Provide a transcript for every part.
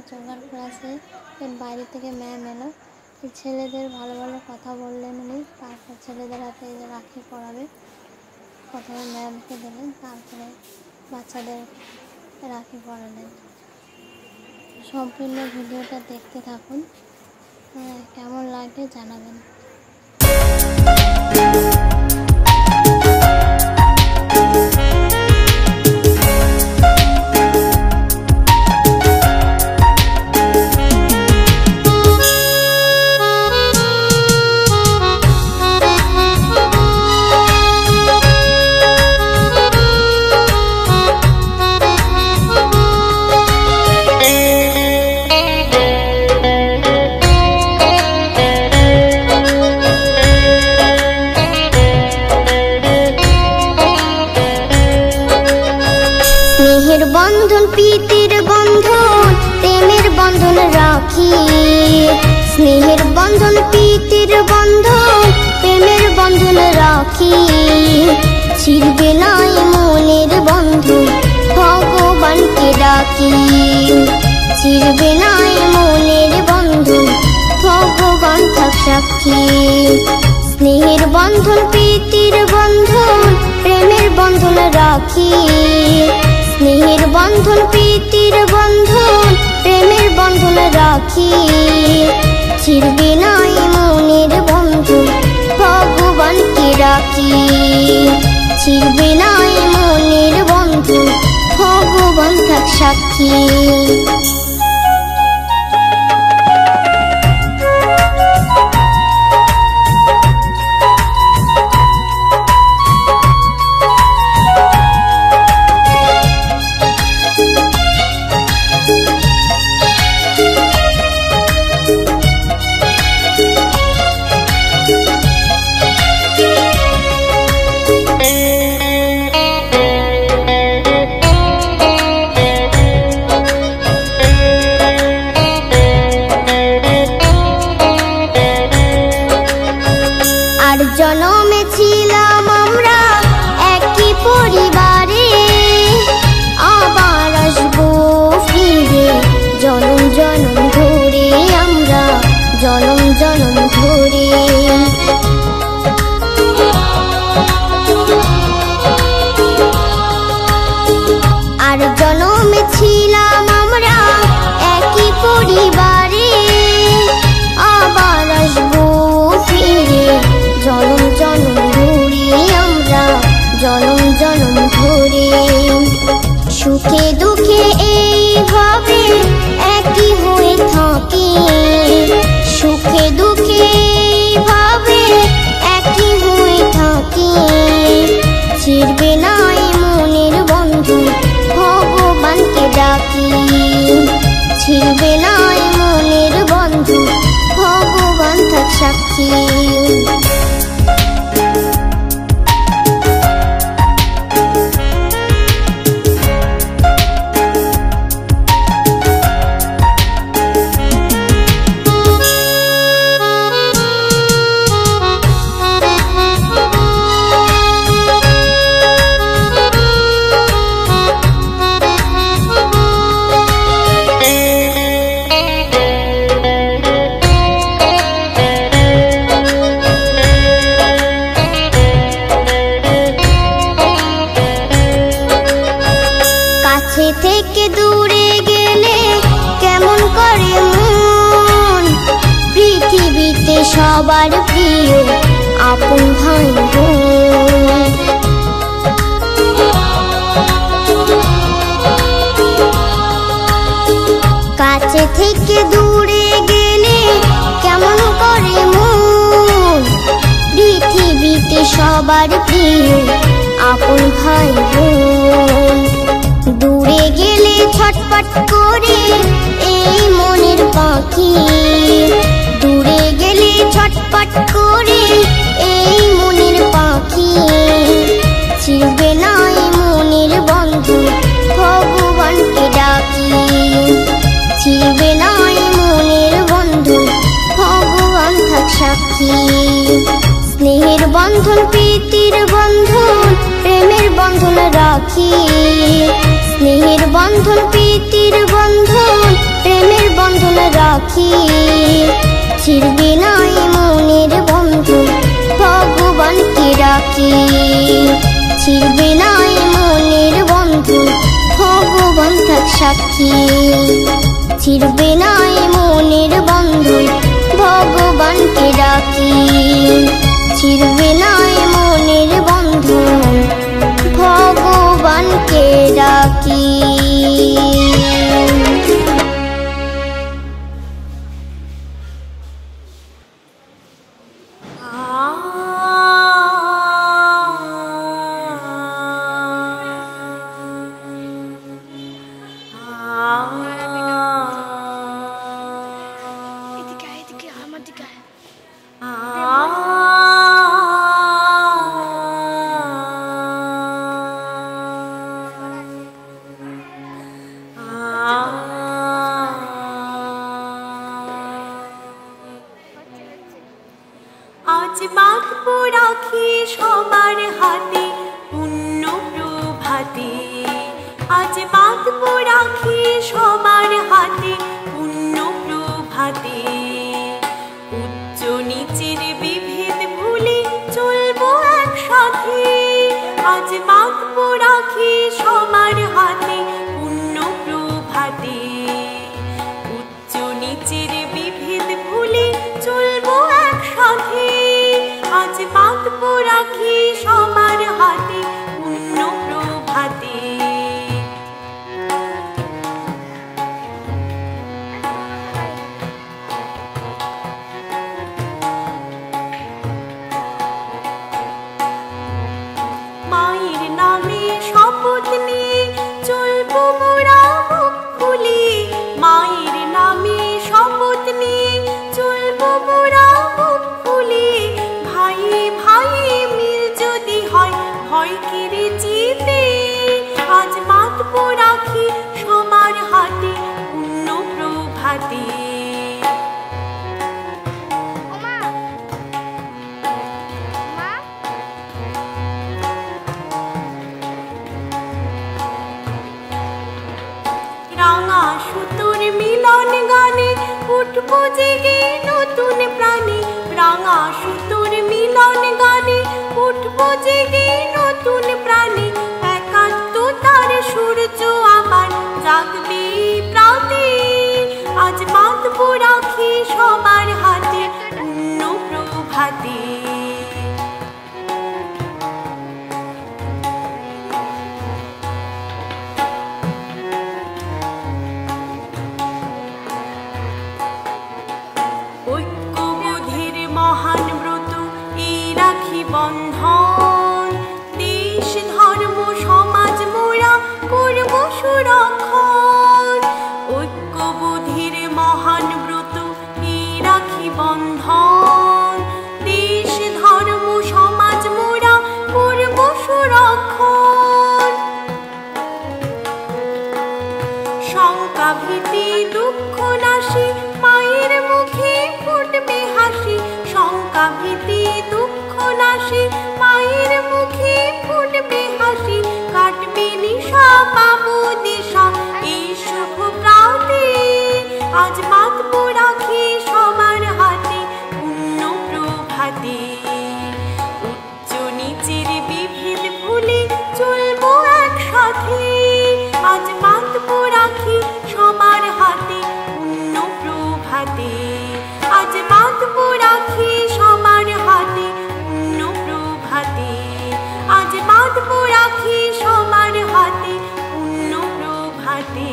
যোগার ক্লাসে এর বাইরে থেকে ম্যাম এলো, ছেলেদের ভালো ভালো কথা বললেন উনি। তারপর ছেলেদের হাতে রাখি পরাবে, প্রথমে ম্যামকে দিলেন, তারপরে বাচ্চাদের রাখি পরালেন। সম্পূর্ণ ভিডিওটা দেখতে থাকুন, কেমন লাগে জানাবেন। বন্ধন প্রীতির বন্ধন, প্রেমের বন্ধন রাখি। স্নেহের বন্ধন প্রীতির বন্ধন, প্রেমের বন্ধন রাখি। ছিড়বে নাই মনের বন্ধন, ভগবানকে ডাকি। ছিড়বে নাই মনের বন্ধন, ভগবান থাক সাক্ষী। স্নেহের বন্ধন প্রীতির বন্ধন, প্রেমের বন্ধন রাখি। স্নেহের বন্ধন প্রীতির বন্ধন, প্রেমের বন্ধন রাখি। ছিড়বে নাই মনের বন্ধন, ভগবানকে ডাকি। ছিড়বে নাই মনের বন্ধন, ভগবান থাক সাক্ষী। জনমে ছিলাম আমরা একই পরিবারে, আবার আসবো ফিরে জনম জনম ধরে আমরা, জনম জনম ধরে। আর জনমে ছিলাম আমরা একই পরিবারে, আবার আসবো ফিরে জনম জনম ধরে আমরা, জনম জনম ধরে। সুখে দুঃখে এইভাবে একই হয়ে থাকি। সুখে দুঃখে এইভাবে একই হয়ে থাকি। ছিড়বে নাই মনের বন্ধন, ভগবানকে ডাকি। ছিড়বে নাই মনের বন্ধন, ভগবান থাক সাক্ষী। থেকে দূরে গেলে কেমন করে মন, পৃথিবীতে সবার প্রিয় আপন ভাই বোন। কাছে থেকে দূরে গেলে কেমন করে মন, পৃথিবীতে সবার প্রিয় আপন ভাই বোন। দূরে গেলে ছটপট করে এই মনের পাখি। দূরে গেলে ছটপট করে এই মনের পাখি। ছিড়বে নাই মনের বন্ধন, ভগবানকে ডাকি। ছিড়বে নাই মনের বন্ধন, ভগবান থাক সাক্ষী। স্নেহের বন্ধন প্রীতির বন্ধন, প্রেমের বন্ধন রাখি। স্নেহের বন্ধন প্রীতির বন্ধন, প্রেমের রাখি। ছিড়বে না এ মনের বন্ধন ভগবানকে ডাকি। ছিড়বে না এ মনের বন্ধন ভগবান থাক সাক্ষী। ছিড়বে না এ মনের বন্ধন ভগবানকে ডাকি। ছিড়বে না এ মনের বন্ধন ভগবানকে ডাকি। আজ বাঁধবো রাখি সবার হাতে পুণ্য প্রভাতে। আজ বাঁধবো রাখি সবার হাতে পুণ্য প্রভাতে। উচ্চ নিচের বিভেদ ভুলে চলবো একসাথে। আজ বাঁধবো রাখি সবার হাতে পুণ্য প্রভাতে। উচ্চ নিচের বিভেদ ভুলে চলবো একসাথে। আজ বাঁধবো রাখি সবার হাতে পুণ্য প্রভাতে। মায়ের নামে শপথ নিয়ে চলবো মোরা মুখ খুলি। মায়ের নামে শপথ নিয়ে চলবো মোরা মুখ খুলি। ভাই ভাই মিল যদি হয় ভয় কেড়ে জিতে। আজ বাঁধবো রাখি সবার হাতে পুণ্য প্রভাতে। রাঙা সুতোর মিলন গানে উঠবো জেগে নতুন প্রাণে। রাঙা সুতোর মিলন গানে উঠবো জেগে নতুন প্রাণে। একাত্মতার সূর্য আবার জাগবে প্রাতে। আজ বাঁধবো রাখি সবার হাতে পুণ্য প্রভাতে। ঐক্যবোধের মহান ব্রত এই রাখি বন্ধন। দেশ ধর্ম সমাজ মোরা করব সুরক্ষণ। ঐক্যবোধের মহান ব্রত এই রাখি বন্ধন। দেশ ধর্ম সমাজ মোরা করব সুরক্ষণ। শঙ্কা ভীতি দুঃখ নাশি মায়ের মুখে ফুটবে হাসি। শঙ্কা ভীতি দুঃখ নাশি মায়ের মুখে ফুটবে হাসি। কাটবে নিশা পাবো দিশা এই শুভ প্রাতে। আজ বাঁধবো রাখি সবার হাতে পুণ্য প্রভাতে। উচ্চ নিচের বিভেদ ভুলে চলবো একসাথে। আজ বাঁধবো রাখি সবার হাতে পুণ্য প্রভাতে। আজ বাঁধবো রাখি সবার হাতে পুণ্য প্রভাতে। আজ বাঁধবো রাখি সবার হাতে পুণ্য প্রভাতে।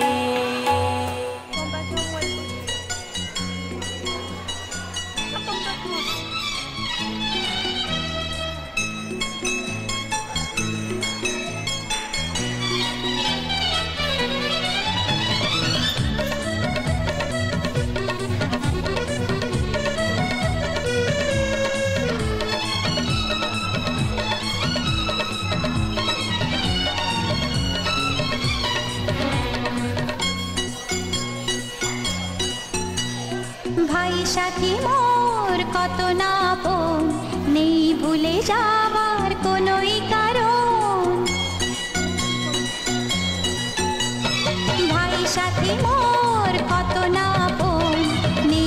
ভাই সাথী মোর কত না আপন, নেই ভুলে যাবার কোনোই কারণ। ভাই সাথী মোর কত না আপন, নেই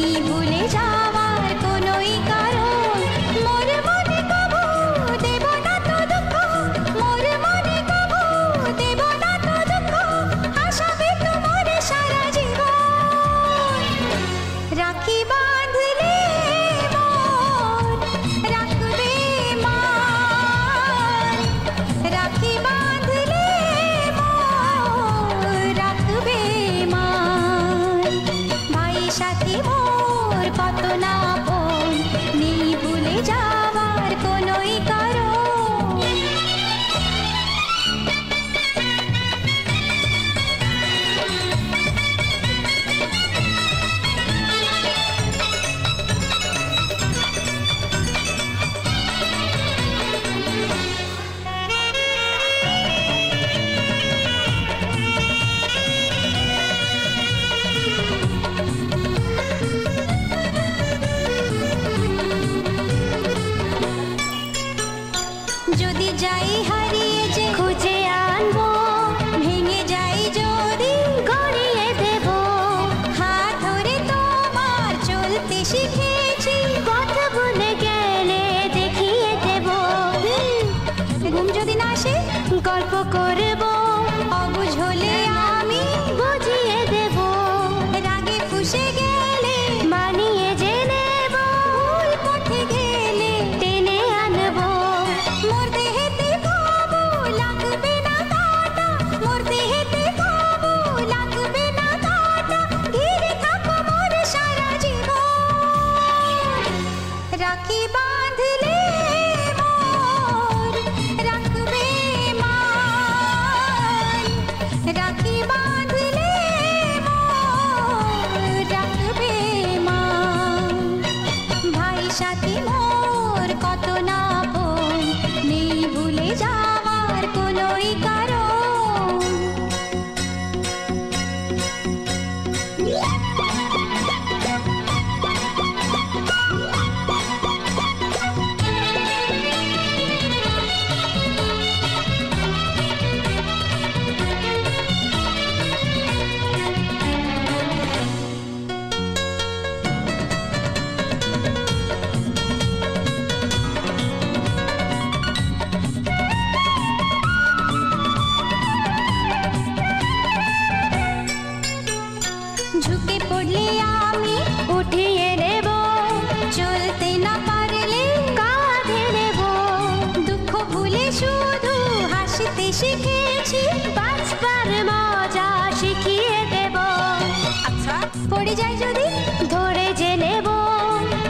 পড়ে যায় যদি ধরে যে নেব,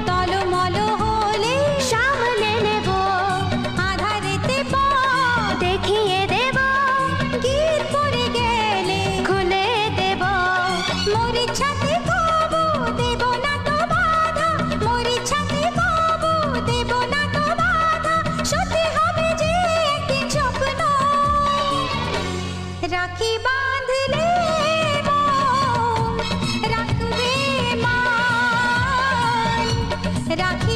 টলমল হলে সামনে নেব, আধারেতে পথ দেখিয়ে দেব, গীত পড়ে গেলে খুলে দেব, মোর ইচ্ছাতে কবু দেব না তো বাধা, মোর ইচ্ছাতে কবু দেব না তো বাধা, সত্যি হবে যে একদিন স্বপ্ন, রাখি বাঁধলে মন রাখবে মান, রাখি